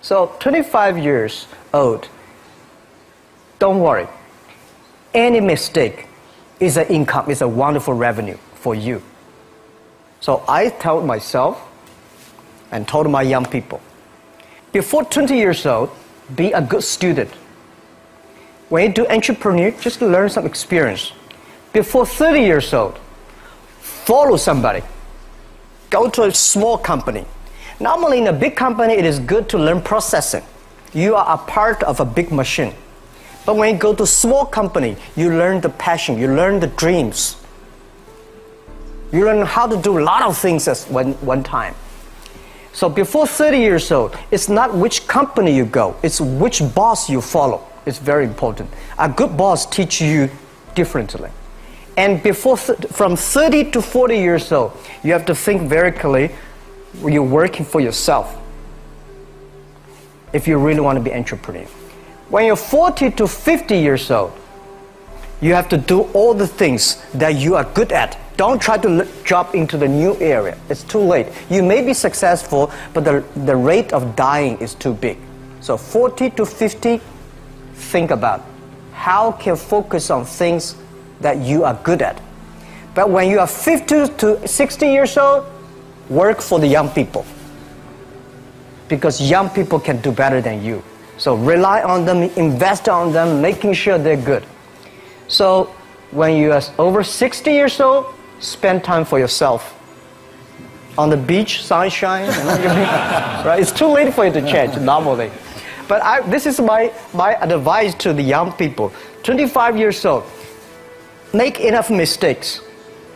So 25 years old, don't worry. Any mistake is an income, is a wonderful revenue for you. So I told myself and told my young people, before 20 years old, be a good student. When you do entrepreneur, just learn some experience. Before 30 years old, follow somebody. Go to a small company. Normally in a big company, it is good to learn processing. You are a part of a big machine. But when you go to a small company, you learn the passion, you learn the dreams. You learn how to do a lot of things at one time. So before 30 years old, it's not which company you go, it's which boss you follow. It's very important. A good boss teaches you differently. And from 30 to 40 years old, you have to think very clearly, you're working for yourself if you really want to be an entrepreneur. When you're 40 to 50 years old, you have to do all the things that you are good at. Don't try to jump into the new area. It's too late. You may be successful, but the rate of dying is too big. So 40 to 50, think about how can focus on things that you are good at. But when you are 50 to 60 years old, work for the young people. Because young people can do better than you. So rely on them, invest on them, making sure they're good. So when you are over 60 years old, spend time for yourself. On the beach, sunshine, right? It's too late for you to change normally. But this is my advice to the young people. 25 years old, make enough mistakes.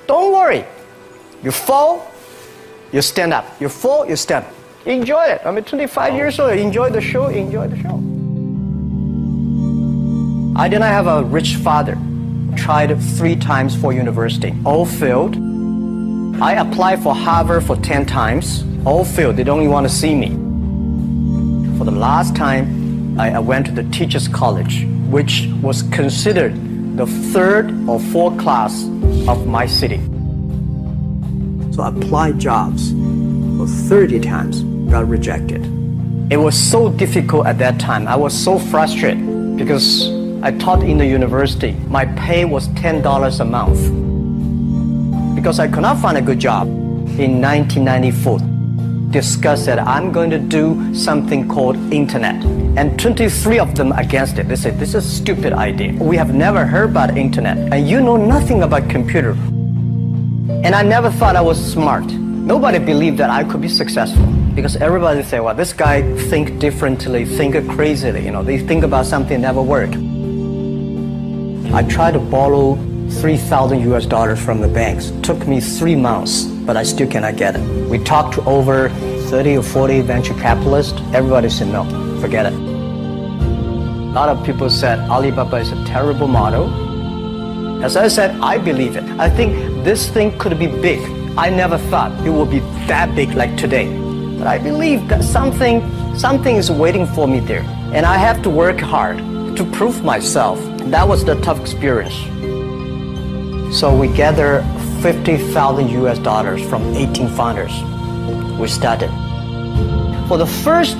Don't worry. You fall, you stand up. You fall, you stand up. Enjoy it. I mean, 25 years old, enjoy the show, enjoy the show. I did not have a rich father. Tried 3 times for university. All failed. I applied for Harvard for 10 times. All failed. They don't even want to see me. For the last time, I went to the teacher's college, which was considered the 3rd or 4th class of my city. So I applied jobs for 30 times, got rejected. It was so difficult at that time. I was so frustrated because I taught in the university. My pay was $10 a month. Because I could not find a good job in 1994. Discussed that I'm going to do something called internet. And 23 of them against it. They said, this is a stupid idea. We have never heard about internet. And you know nothing about computer. And I never thought I was smart. Nobody believed that I could be successful. Because everybody say, well, this guy think differently, think crazily. You know, they think about something never work. I tried to borrow $3,000 from the banks. Took me 3 months, but I still cannot get it. We talked to over 30 or 40 venture capitalists. Everybody said, no, forget it. A lot of people said Alibaba is a terrible model. As I said, I believe it. I think this thing could be big. I never thought it would be that big like today. But I believe that something is waiting for me there. And I have to work hard to prove myself. That was the tough experience. So we gathered $50,000 from 18 founders. We started. For the first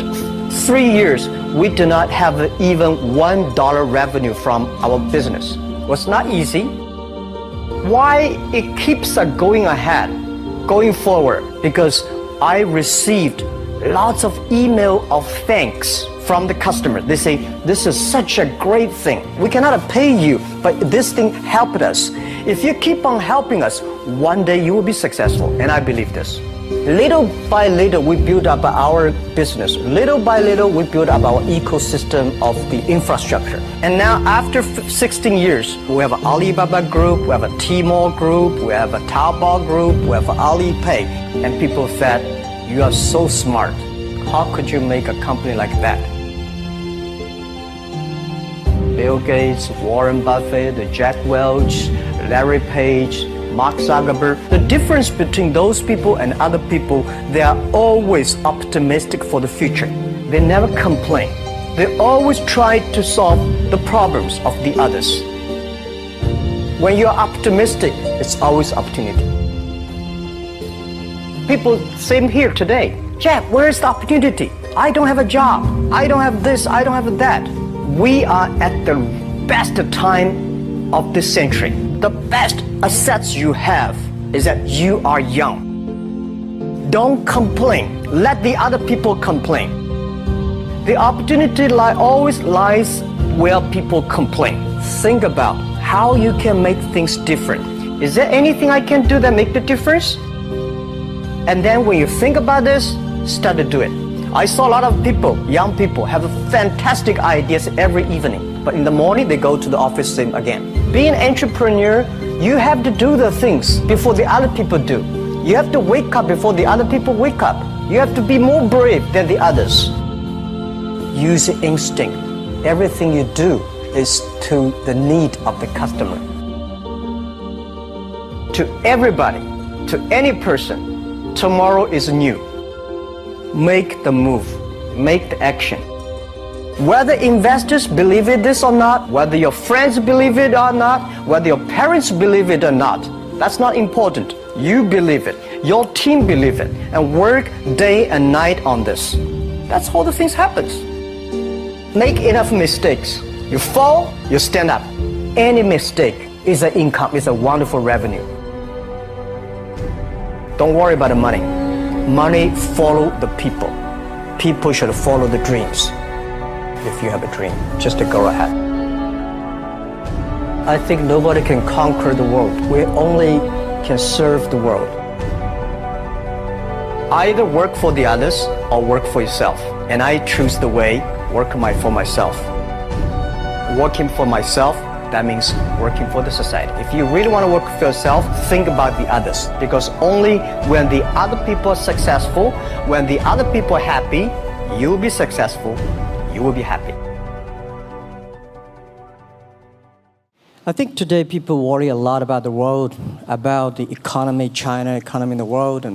3 years, we did not have even $1 revenue from our business. It was not easy. Why it keeps us going ahead, going forward? Because I received lots of email of thanks from the customer. They say, this is such a great thing. We cannot pay you, but this thing helped us. If you keep on helping us, one day you will be successful. And I believe this. Little by little, we build up our business. Little by little, we build up our ecosystem of the infrastructure. And now, after 16 years, we have an Alibaba group, we have a Tmall group, we have a Taobao group, we have Alipay. And people said, you are so smart. How could you make a company like that? Bill Gates, Warren Buffett, Jack Welch, Larry Page, Mark Zuckerberg. The difference between those people and other people, they are always optimistic for the future. They never complain. They always try to solve the problems of the others. When you're optimistic, it's always opportunity. People, same here today. Jeff, where is the opportunity? I don't have a job. I don't have this. I don't have that. We are at the best time of this century. The best assets you have is that you are young. Don't complain. Let the other people complain. The opportunity always lies where people complain. Think about how you can make things different. Is there anything I can do that make the difference? And then when you think about this, start to do it. I saw a lot of people, young people, have fantastic ideas every evening. But in the morning, they go to the office same again. Being an entrepreneur, you have to do the things before the other people do. You have to wake up before the other people wake up. You have to be more brave than the others. Use your instinct. Everything you do is to the need of the customer. To everybody, to any person, tomorrow is new. Make the move, make the action. Whether investors believe it this or not, whether your friends believe it or not, whether your parents believe it or not, that's not important. You believe it, your team believe it, and work day and night on this. That's how the things happens. Make enough mistakes. You fall, you stand up. Any mistake is an income, is a wonderful revenue. Don't worry about the money. Money follow the people. People should follow the dreams. If you have a dream, just to go ahead. I think nobody can conquer the world. We only can serve the world. Either work for the others or work for yourself. And I choose the way, work for myself. Working for myself, that means working for the society. If you really want to work for yourself, think about the others. Because only when the other people are successful, when the other people are happy, you will be successful, you will be happy. I think today people worry a lot about the world, about the economy, China, economy in the world.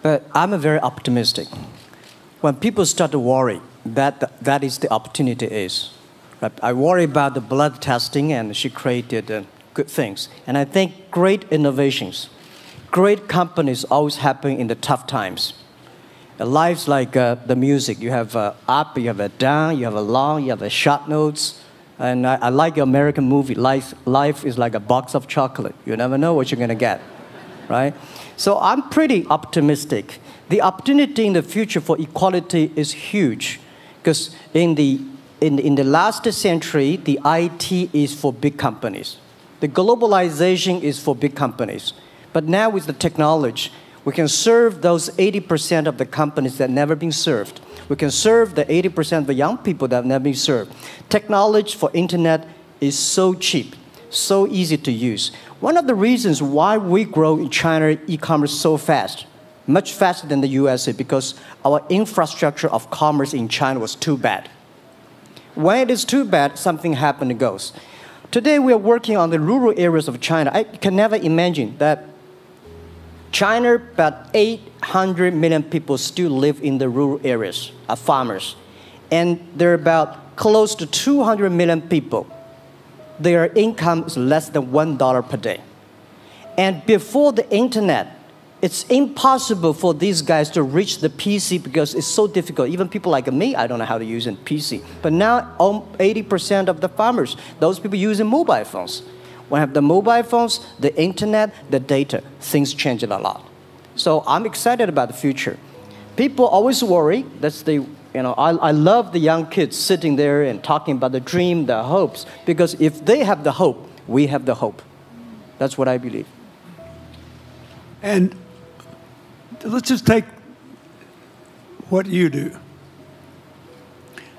But I'm very optimistic. When people start to worry, that is the opportunity is. I worry about the blood testing, and she created good things. And I think great innovations, great companies always happen in the tough times. Life's like the music. You have up, you have a down, you have a long, you have a short notes. And I like your American movie. Life is like a box of chocolate. You never know what you're going to get, right? So I'm pretty optimistic. The opportunity in the future for equality is huge, because in the last century, the IT is for big companies. The globalization is for big companies. But now with the technology, we can serve those 80% of the companies that never been served. We can serve the 80% of the young people that have never been served. Technology for internet is so cheap, so easy to use. One of the reasons why we grow in China e-commerce so fast, much faster than the USA, because our infrastructure of commerce in China was too bad. When it is too bad, something happens and goes. Today we are working on the rural areas of China. I can never imagine that China, about 800 million people still live in the rural areas, are farmers. And there are about close to 200 million people. Their income is less than $1 per day. And before the internet, it's impossible for these guys to reach the PC because it's so difficult. Even people like me, I don't know how to use a PC. But now 80% of the farmers, those people using mobile phones. When I have the mobile phones, the internet, the data, things change a lot. So I'm excited about the future. People always worry. I love the young kids sitting there and talking about the dream, the hopes, because if they have the hope, we have the hope. That's what I believe. And let's just take what you do.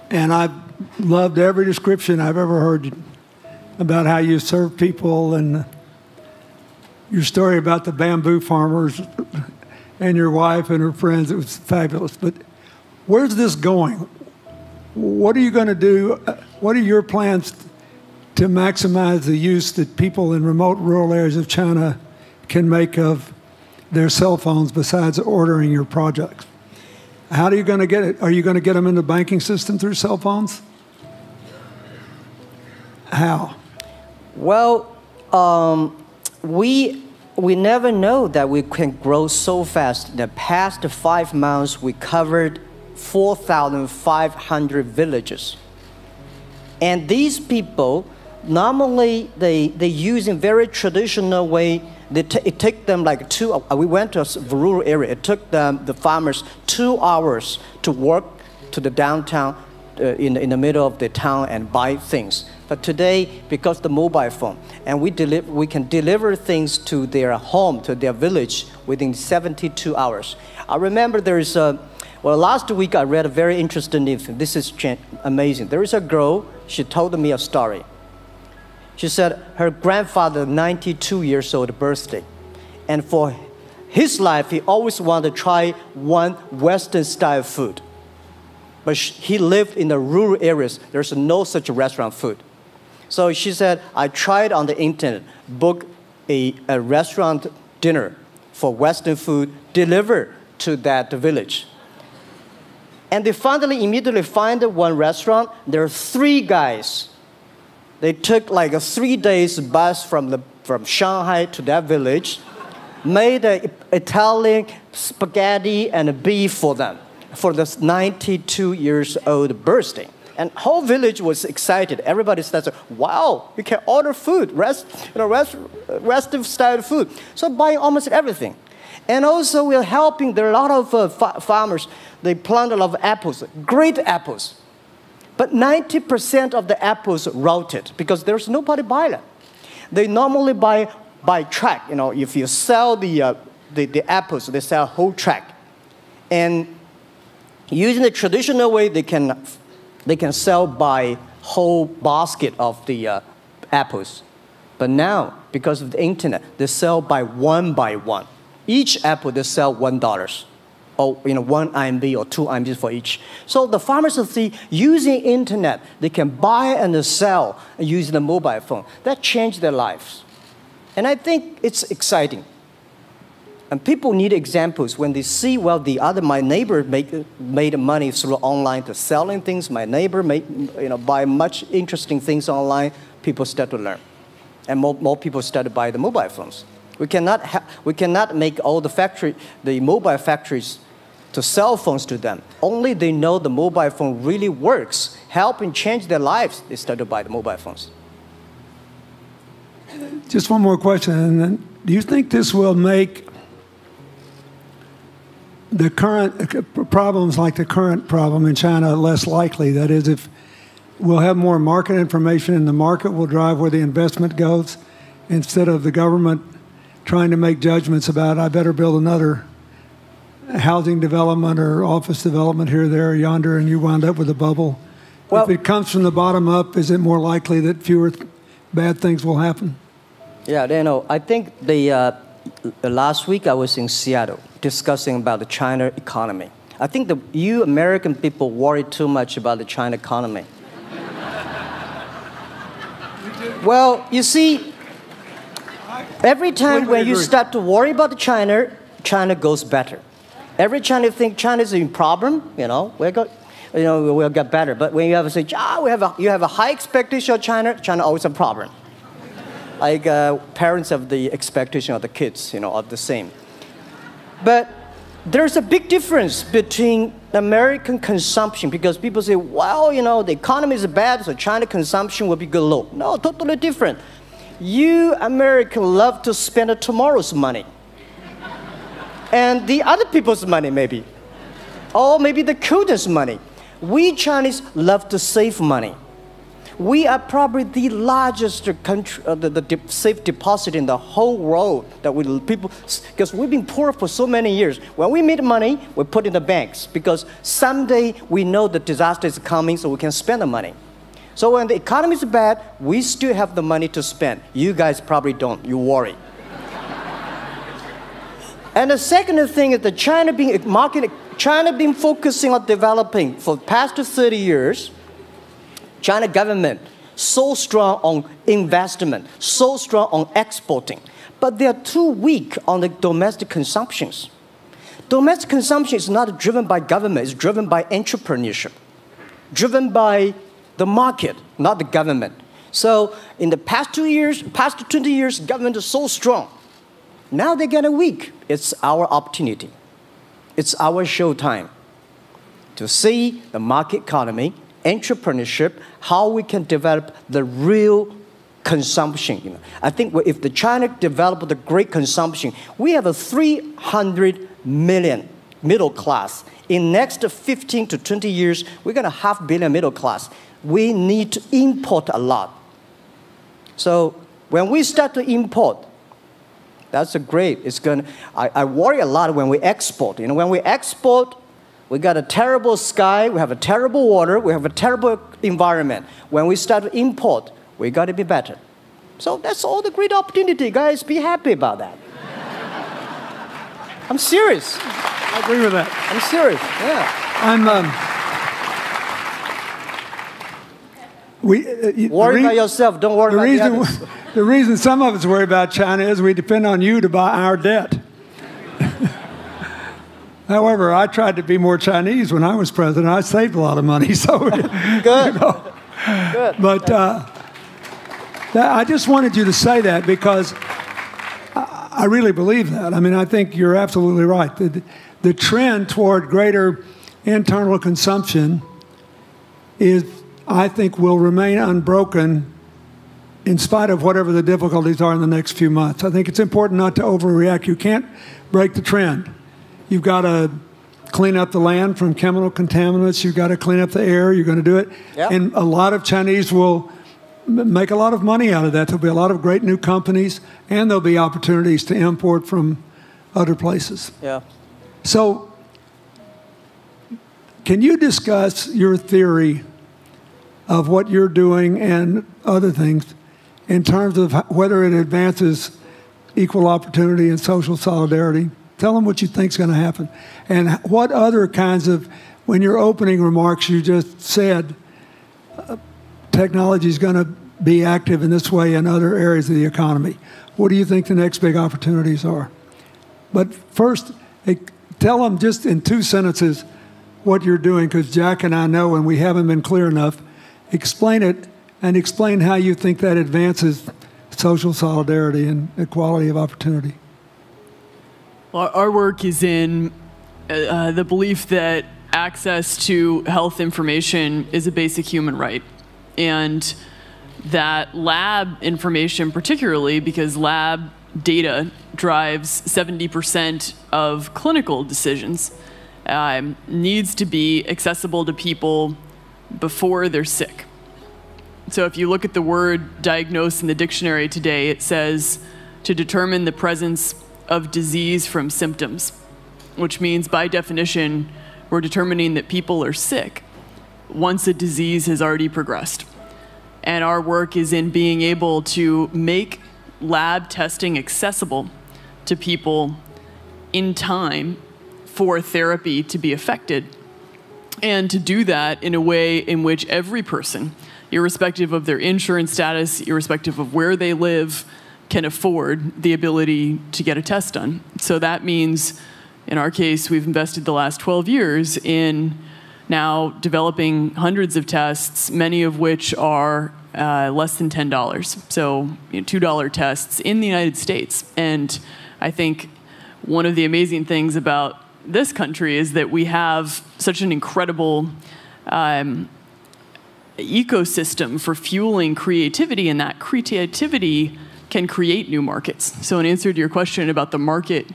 And I've loved every description I've ever heard about how you serve people, and your story about the bamboo farmers and your wife and her friends. It was fabulous. But where's this going? What are you going to do? What are your plans to maximize the use that people in remote rural areas of China can make of their cell phones besides ordering your products? How are you going to get it? Are you going to get them in the banking system through cell phones? How? Well, we never know that we can grow so fast. In the past 5 months, we covered 4,500 villages. And these people, normally they use in very traditional way. It took them like we went to a rural area. It took the farmers 2 hours to walk to the downtown in the middle of the town and buy things. But today, because the mobile phone, and we can deliver things to their home, to their village within 72 hours. I remember last week I read a very interesting news. This is amazing. There is a girl, she told me a story. She said her grandfather, 92 years old birthday. And for his life, he always wanted to try one Western style food. But he lived in the rural areas. There's no such restaurant food. So she said, I tried on the internet, book a restaurant dinner for Western food, delivered to that village. And they finally immediately find one restaurant. There are 3 guys. They took like a 3 days bus from Shanghai to that village, made an Italian spaghetti and beef for them for this 92 years old birthday. And whole village was excited. Everybody said, wow, you can order food, Western style food. So buying almost everything. And also we're helping, there are a lot of farmers, they plant a lot of apples, great apples. But 90% of the apples rotted because there's nobody buy them. They normally buy by track. If you sell the apples, they sell whole track. And using the traditional way, they can sell by whole basket of the apples. But now, because of the internet, they sell by one. Each apple, they sell $1. Or 1 RMB or 2 RMB for each. So the farmers see using internet, they can buy and sell using the mobile phone. That changed their lives. And I think it's exciting. And people need examples when they see, my neighbor made money through online to selling things. My neighbor buy much interesting things online. People start to learn. And more people start to buy the mobile phones. We cannot make all the mobile factories to sell phones to them. Only they know the mobile phone really works, helping change their lives, they start to buy the mobile phones. Just one more question. Do you think this will make the current problems like the current problem in China less likely? That is, if we'll have more market information and the market will drive where the investment goes instead of the government trying to make judgments about, I better build another housing development or office development here, there, or yonder, and you wind up with a bubble. If it comes from the bottom up, is it more likely that fewer bad things will happen? Yeah, I think last week I was in Seattle discussing about the China economy. I think you American people worry too much about the China economy. Well, you see, every time when you start to worry about China goes better. Every time you think China is in problem, we'll get better. But when you have to say, you have a high expectation of China always a problem. Like parents have the expectation of the kids, are the same. But there's a big difference between American consumption because people say, the economy is bad, so China consumption will be good low. No, totally different. You Americans love to spend tomorrow's money. And the other people's money, maybe. Or maybe the children's money. We Chinese love to save money. We are probably the largest country, the safe deposit in the whole world. Because we've been poor for so many years. When we make money, we put in the banks. Because someday we know the disaster is coming, so we can spend the money. So when the economy is bad, we still have the money to spend. You guys probably don't. You worry. And the second thing is that China been focusing on developing for the past 30 years. China government so strong on investment, so strong on exporting, but they are too weak on the domestic consumptions. Domestic consumption is not driven by government, it's driven by entrepreneurship, driven by the market, not the government. So in the past 20 years, government is so strong. Now they're getting weak. It's our opportunity. It's our showtime. to see the market economy, entrepreneurship, how we can develop the real consumption. You know, I think if the China developed the great consumption, we have a 300 million middle class. In next 15 to 20 years, we're going to have 500 million middle class. We need to import a lot. So when we start to import, that's a great. It's going. I worry a lot when we export. You know, when we export, we got a terrible sky, we have a terrible water, we have a terrible environment. When we start to import, we got to be better. So that's all the great opportunity, guys. Be happy about that. I'm serious. I agree with that. I'm serious. Yeah. Worry about yourself. Don't worry about the others. The reason some of us worry about China is we depend on you to buy our debt. However, I tried to be more Chinese when I was president. I saved a lot of money. So good. You know. Good. But I just wanted you to say that because I really believe that. I mean, I think you're absolutely right. The trend toward greater internal consumption is, I think, will remain unbroken in spite of whatever the difficulties are in the next few months. I think it's important not to overreact. You can't break the trend. You've got to clean up the land from chemical contaminants. You've got to clean up the air. You're going to do it. Yep. And a lot of Chinese will make a lot of money out of that. There'll be a lot of great new companies, and there'll be opportunities to import from other places. Yeah. So can you discuss your theory of what you're doing and other things in terms of whether it advances equal opportunity and social solidarity? Tell them what you think is going to happen. And what other kinds of, when your opening remarks, you just said technology is going to be active in this way in other areas of the economy. What do you think the next big opportunities are? But first, tell them just in 2 sentences what you're doing, because Jack and I know, and we haven't been clear enough. Explain it, and explain how you think that advances social solidarity and equality of opportunity. Well, our work is in the belief that access to health information is a basic human right. And that lab information, particularly because lab data drives 70% of clinical decisions, needs to be accessible to people before they're sick. So if you look at the word diagnose in the dictionary today, it says to determine the presence of disease from symptoms, which means by definition, we're determining that people are sick once a disease has already progressed. And our work is in being able to make lab testing accessible to people in time for therapy to be effected, and to do that in a way in which every person, irrespective of their insurance status, irrespective of where they live, can afford the ability to get a test done. So that means, in our case, we've invested the last 12 years in now developing hundreds of tests, many of which are less than $10. So $2 tests in the United States. And I think one of the amazing things about this country is that we have such an incredible ecosystem for fueling creativity, and that creativity can create new markets. So in answer to your question about the market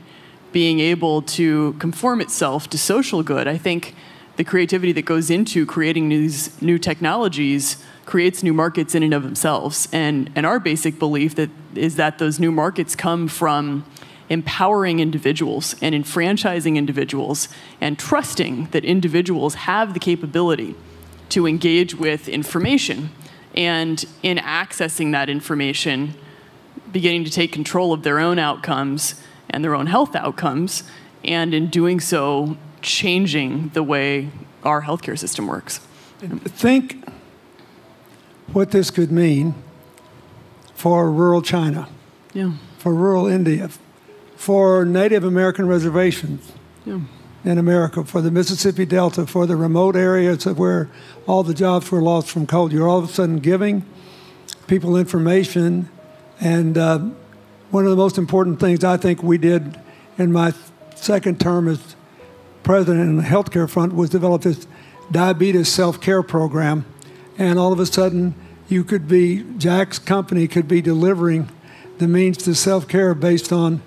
being able to conform itself to social good, I think the creativity that goes into creating these new technologies creates new markets in and of themselves. And our basic belief is that those new markets come from empowering individuals and enfranchising individuals and trusting that individuals have the capability to engage with information, and in accessing that information, beginning to take control of their own outcomes and their own health outcomes, and in doing so, changing the way our healthcare system works. Think what this could mean for rural China, for rural India, for Native American reservations in America, for the Mississippi Delta, for the remote areas of where all the jobs were lost from coal. You're all of a sudden giving people information. And one of the most important things I think we did in my second term as president in the healthcare front was develop this diabetes self-care program, and all of a sudden you could be, Jack's company could be delivering the means to self-care based on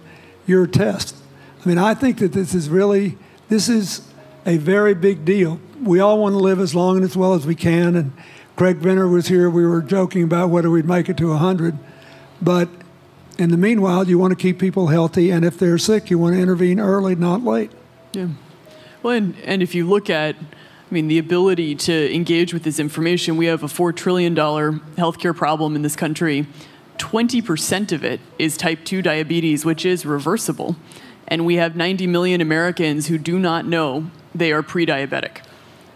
your test. I mean, I think that this is a very big deal. We all want to live as long and as well as we can, and Craig Venner was here. We were joking about whether we'd make it to 100, but in the meanwhile, you want to keep people healthy, and if they're sick, you want to intervene early, not late. Yeah. Well, and if you look at, I mean, the ability to engage with this information, we have a $4 trillion healthcare problem in this country. 20% of it is type 2 diabetes, which is reversible. And we have 90 million Americans who do not know they are pre-diabetic.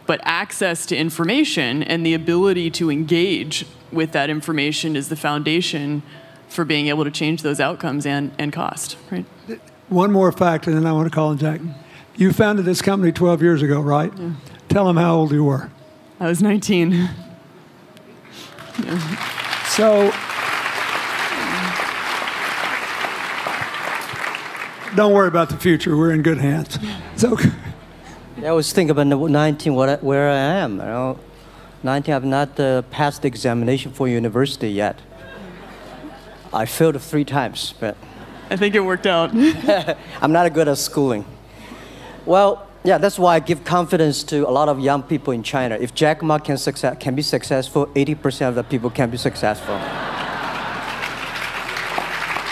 But access to information and the ability to engage with that information is the foundation for being able to change those outcomes and cost, right? One more fact, and then I want to call on Jack. You founded this company 12 years ago, right? Yeah. Tell them how old you were. I was 19. Yeah. So, don't worry about the future. We're in good hands. So, I was thinking about 19, where I am. You know, 19, I've not passed the examination for university yet. I failed 3 times, but I think it worked out. I'm not good at schooling. Well, yeah, that's why I give confidence to a lot of young people in China. If Jack Ma can be successful, 80% of the people can be successful.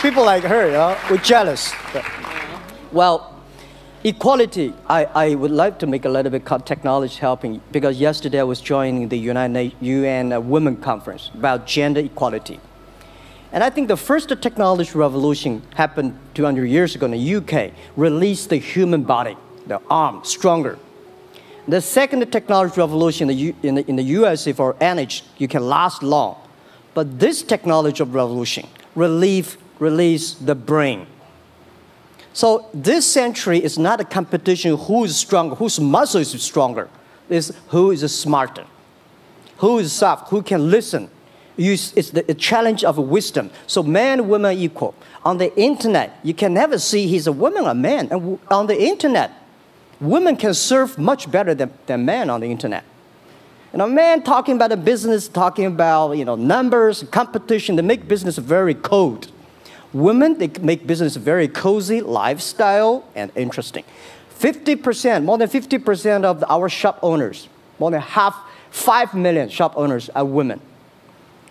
People like her, you know, we're jealous. But, well, equality, I would like to make a little bit technology helping, because yesterday I was joining the UN Women Conference about gender equality. And I think the first technology revolution happened 200 years ago in the UK, released the human body, the arm, stronger. The second technology revolution in the USA for energy, you can last long. But this technology revolution release the brain. So this century is not a competition who is stronger, whose muscle is stronger. It's who is smarter, who is soft, who can listen. It's the challenge of wisdom. So man and woman are equal. On the internet, you can never see he's a woman or a man. And on the internet, women can serve much better than men on the internet. And a man talking about a business, talking about numbers, competition, they make business very cold. Women, they make business very cozy, lifestyle, and interesting. 50%, more than 50% of our shop owners, more than 5 million shop owners are women.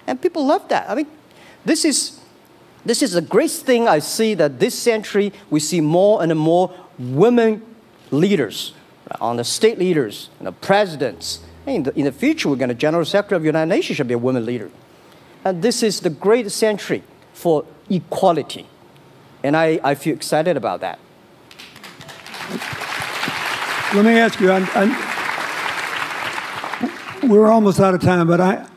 And people love that. I mean, this is a great thing. I see that this century, we see more and more women leaders, on the state leaders, the presidents. In the future, we're going to General Secretary of the United Nations should be a woman leader. And this is the great century for equality. And I feel excited about that. Let me ask you, we're almost out of time, but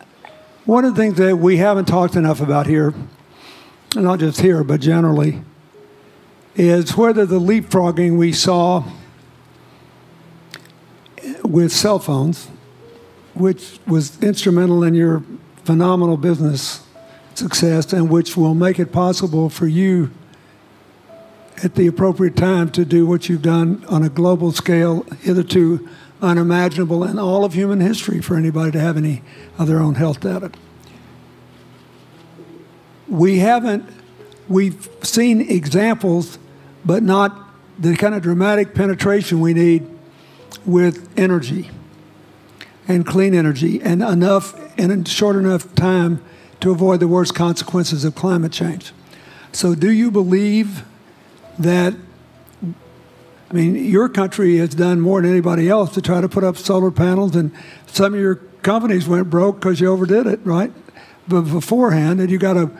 one of the things that we haven't talked enough about here, and not just here, but generally, is whether the leapfrogging we saw with cell phones, which was instrumental in your phenomenal business success and which will make it possible for you at the appropriate time to do what you've done on a global scale, hitherto unimaginable in all of human history for anybody to have any of their own health data. We've seen examples, but not the kind of dramatic penetration we need with energy and clean energy and enough in a short enough time to avoid the worst consequences of climate change. So do you believe that, I mean, your country has done more than anybody else to try to put up solar panels, and some of your companies went broke because you overdid it, right? But beforehand, and you got to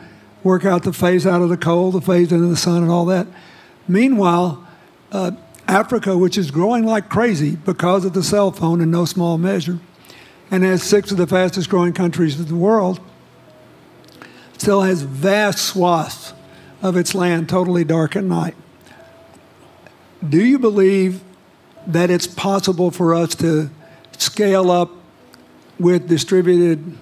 work out the phase out of the coal, the phase into the sun and all that. Meanwhile, Africa, which is growing like crazy because of the cell phone in no small measure, and has 6 of the fastest growing countries in the world, still has vast swaths of its land totally dark at night. Do you believe that it's possible for us to scale up with distributed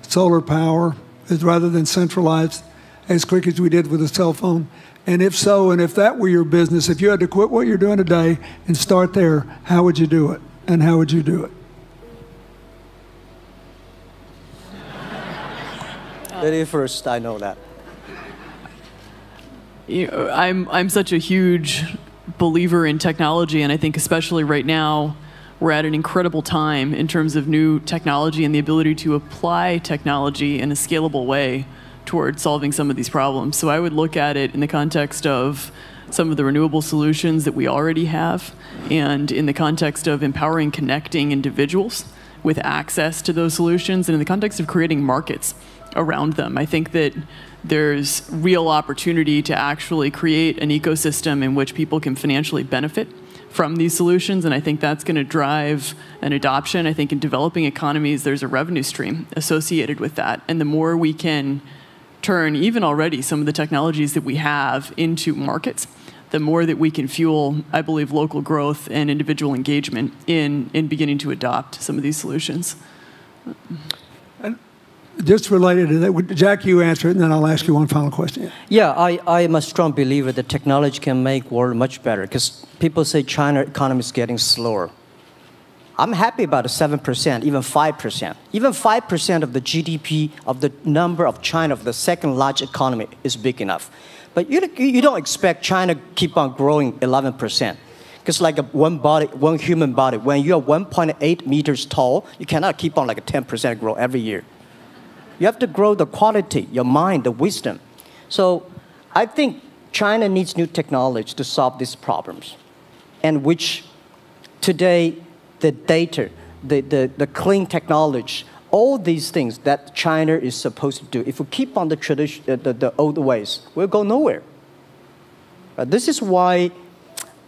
solar power rather than centralized as quick as we did with the cell phone? And if so, and if that were your business, if you had to quit what you're doing today and start there, how would you do it? And how would you do it? Very first, I know that. You know, I'm such a huge believer in technology, and I think especially right now, we're at an incredible time in terms of new technology and the ability to apply technology in a scalable way towards solving some of these problems. So I would look at it in the context of some of the renewable solutions that we already have, and in the context of empowering, connecting individuals with access to those solutions, and in the context of creating markets around them. I think that there's real opportunity to actually create an ecosystem in which people can financially benefit from these solutions, and I think that's going to drive an adoption. I think in developing economies, there's a revenue stream associated with that, and the more we can turn even already some of the technologies that we have into markets, the more that we can fuel, I believe, local growth and individual engagement in beginning to adopt some of these solutions. And just related to that, Jack, you answer it, and then I'll ask you one final question. Yeah, I am a strong believer that technology can make world much better, because people say China economy is getting slower. I'm happy about the 7%, even 5%. Even 5% of the GDP of the number of China, of the second largest economy, is big enough. But you don't expect China to keep on growing 11%. Because like one human body, when you are 1.8 meters tall, you cannot keep on like a 10% grow every year. You have to grow the quality, your mind, the wisdom. So I think China needs new technology to solve these problems, and which today the data, the clean technology, all these things that China is supposed to do, if we keep on the tradition, the old ways, we'll go nowhere. This is why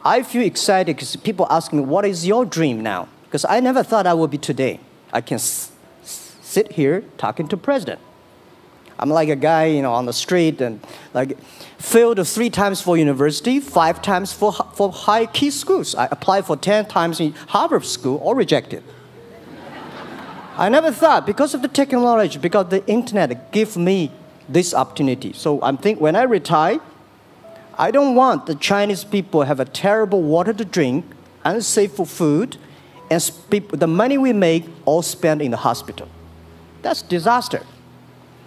I feel excited, because people ask me, what is your dream now? Because I never thought I would be today. I can sit here talking to president. I'm like a guy, you know, on the street, and like failed 3 times for university, 5 times for high key schools. I applied for 10 times in Harvard school, all rejected. I never thought, because of the technology, because the internet gave me this opportunity. So I'm thinking, when I retire, I don't want the Chinese people have a terrible water to drink, unsafe for food, and the money we make all spent in the hospital. That's disaster.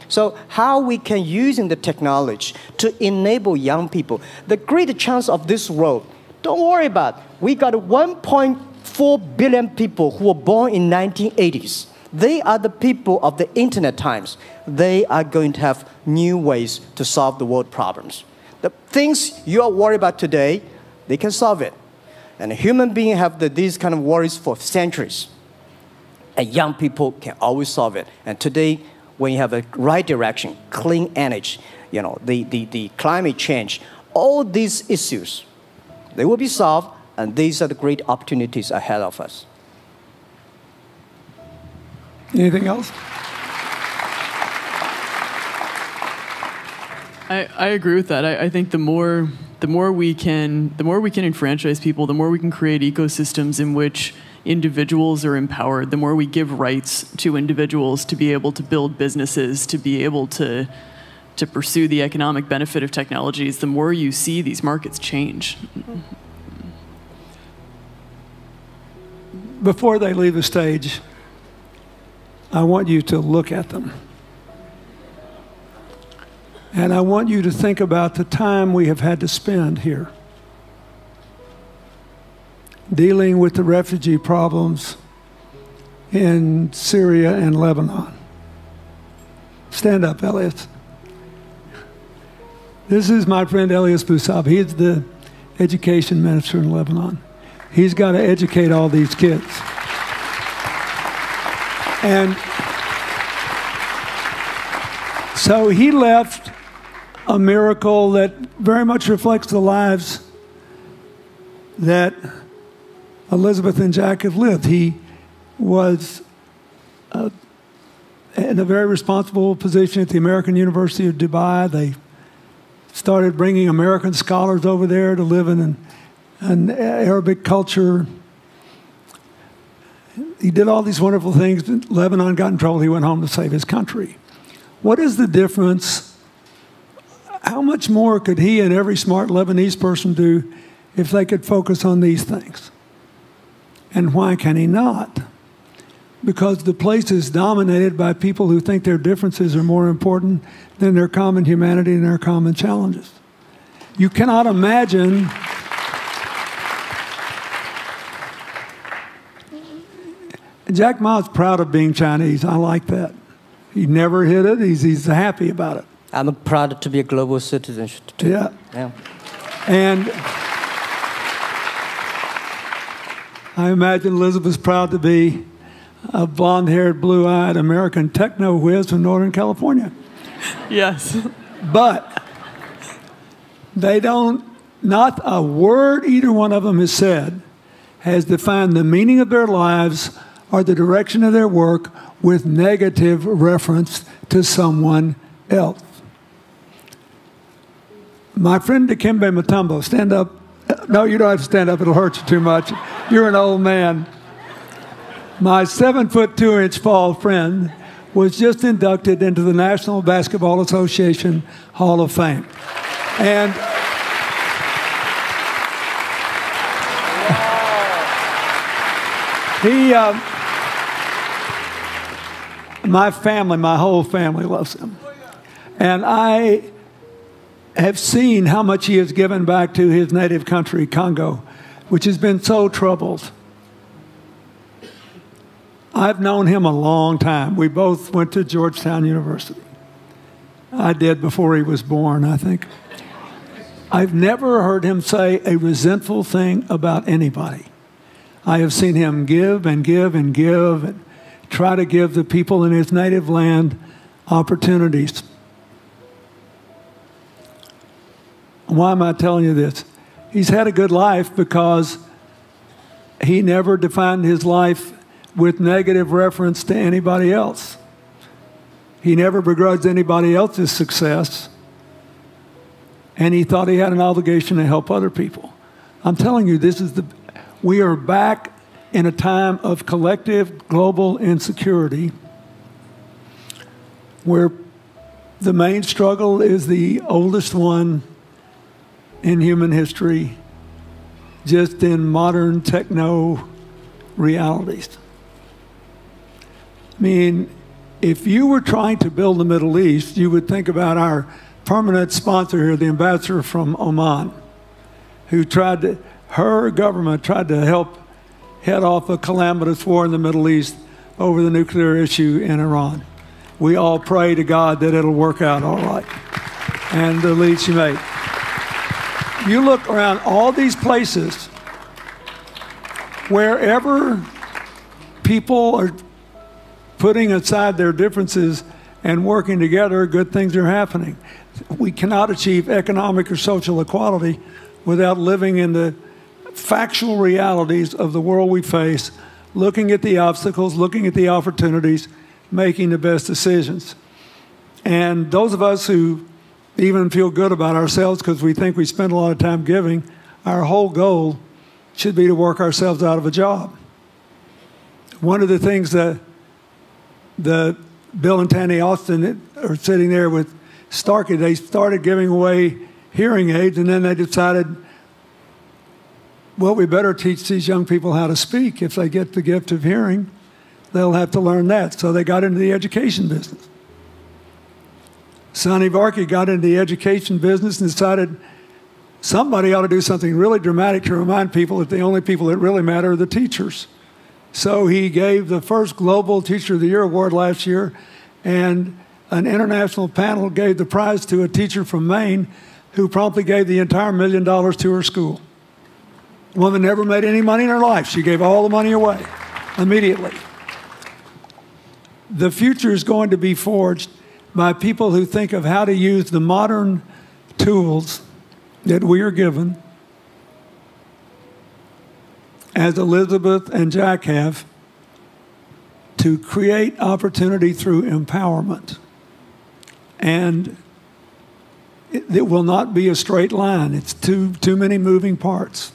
So how we can use the technology to enable young people, the great chance of this world, don't worry about it. We got 1.4 billion people who were born in 1980s. They are the people of the internet times. They are going to have new ways to solve the world problems. The things you are worried about today, they can solve it. And human beings have these kind of worries for centuries. And young people can always solve it. And today, when you have a right direction, clean energy, you know, the climate change, all these issues, they will be solved, and these are the great opportunities ahead of us. Anything else? I agree with that. I think the more we can enfranchise people, the more we can create ecosystems in which individuals are empowered, the more we give rights to individuals to be able to build businesses, to be able to pursue the economic benefit of technologies, the more you see these markets change. Before they leave the stage, I want you to look at them. And I want you to think about the time we have had to spend here dealing with the refugee problems in Syria and Lebanon. Stand up, Elias. This is my friend Elias Bousab. He is the education minister in Lebanon. He's got to educate all these kids. And so he left a miracle that very much reflects the lives that Elizabeth and Jack have lived. He was in a very responsible position at the American University of Dubai. They started bringing American scholars over there to live in an Arabic culture. He did all these wonderful things. Lebanon got in trouble. He went home to save his country. What is the difference? How much more could he and every smart Lebanese person do if they could focus on these things? And why can he not? because the place is dominated by people who think their differences are more important than their common humanity and their common challenges. You cannot imagine Jack Ma's proud of being Chinese. I like that. He never hid it. He's happy about it. I'm proud to be a global citizen too. Yeah. Yeah. And I imagine Elizabeth's proud to be a blonde-haired, blue-eyed American techno whiz from Northern California. Yes. But they don't, not a word either one of them has said has defined the meaning of their lives or the direction of their work with negative reference to someone else. My friend Dikembe Mutombo, stand up. No, you don't have to stand up. It'll hurt you too much. You're an old man. My 7'2" tall friend was just inducted into the National Basketball Association Hall of Fame. And my family, my whole family loves him. And I have seen how much he has given back to his native country, Congo, which has been so troubled. I've known him a long time. We both went to Georgetown University. I did before he was born, I think. I've never heard him say a resentful thing about anybody. I have seen him give and give and give and try to give the people in his native land opportunities. Why am I telling you this? He's had a good life because he never defined his life with negative reference to anybody else. He never begrudged anybody else's success, and he thought he had an obligation to help other people. I'm telling you, we are back in a time of collective global insecurity where the main struggle is the oldest one in human history, just in modern techno realities. I mean, if you were trying to build the Middle East, you would think about our permanent sponsor here, the ambassador from Oman, who her government tried to help head off a calamitous war in the Middle East over the nuclear issue in Iran. We all pray to God that it'll work out all right. And the lead she made. You look around all these places, wherever people are putting aside their differences and working together, good things are happening. We cannot achieve economic or social equality without living in the factual realities of the world we face, looking at the obstacles, looking at the opportunities, making the best decisions. And those of us who even feel good about ourselves because we think we spend a lot of time giving, our whole goal should be to work ourselves out of a job. One of the things that Bill and Tanny Austin are sitting there with Starkey, they started giving away hearing aids, and then they decided, well, we better teach these young people how to speak. If they get the gift of hearing, they'll have to learn that. So they got into the education business. Sonny Varkey got into the education business and decided somebody ought to do something really dramatic to remind people that the only people that really matter are the teachers. So he gave the first Global Teacher of the Year award last year, and an international panel gave the prize to a teacher from Maine who promptly gave the entire $1 million to her school. The woman never made any money in her life. She gave all the money away immediately. The future is going to be forged by people who think of how to use the modern tools that we are given, as Elizabeth and Jack have, to create opportunity through empowerment. And it will not be a straight line. It's too many moving parts.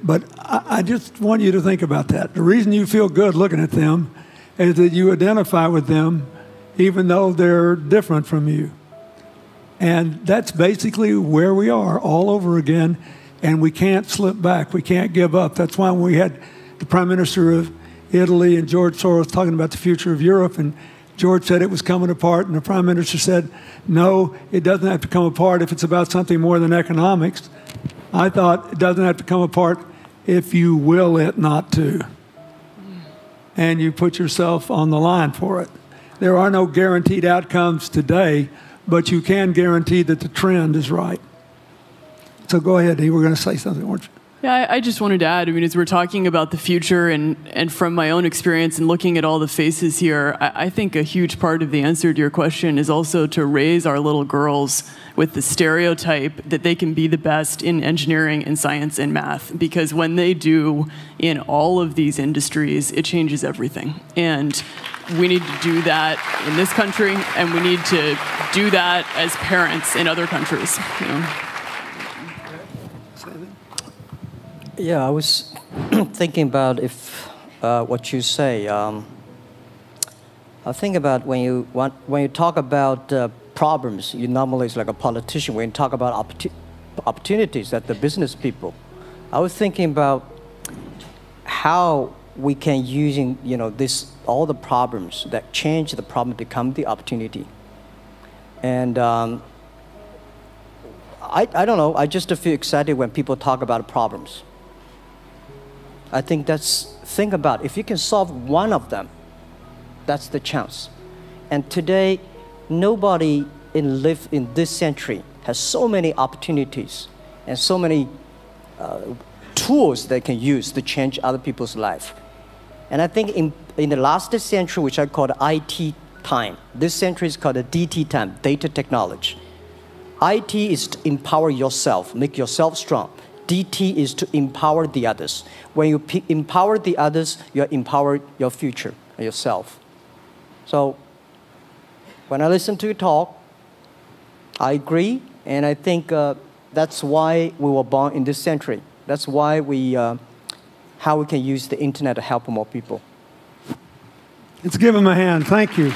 But I just want you to think about that. The reason you feel good looking at them is that you identify with them even though they're different from you. And that's basically where we are all over again, and we can't slip back. We can't give up. That's why when we had the Prime Minister of Italy and George Soros talking about the future of Europe, and George said it was coming apart, and the Prime Minister said, no, it doesn't have to come apart if it's about something more than economics. I thought it doesn't have to come apart if you will it not to. And you put yourself on the line for it. There are no guaranteed outcomes today, but you can guarantee that the trend is right. So go ahead, you were going to say something, weren't you? Yeah, I just wanted to add, I mean, as we're talking about the future and from my own experience and looking at all the faces here, I think a huge part of the answer to your question is also to raise our little girls with the stereotype that they can be the best in engineering and science and math, because when they do in all of these industries, it changes everything. And we need to do that in this country, and we need to do that as parents in other countries. You know? Yeah, I was thinking about if what you say. I think about when you talk about problems, you normally it's like a politician. When you talk about opportunities that the business people, I was thinking about how we can using all the problems that change the problem become the opportunity. And I don't know. I just feel excited when people talk about problems. I think think about if you can solve one of them, that's the chance. And today, nobody live in this century has so many opportunities and so many tools they can use to change other people's life. And I think in the last century, which I call the IT time, this century is called the DT time, data technology. IT is to empower yourself, make yourself strong. DT is to empower the others. When you empower the others, you empower your future, yourself. So when I listen to you talk, I agree, and I think that's why we were born in this century. That's why how we can use the internet to help more people. Let's give them a hand. Thank you.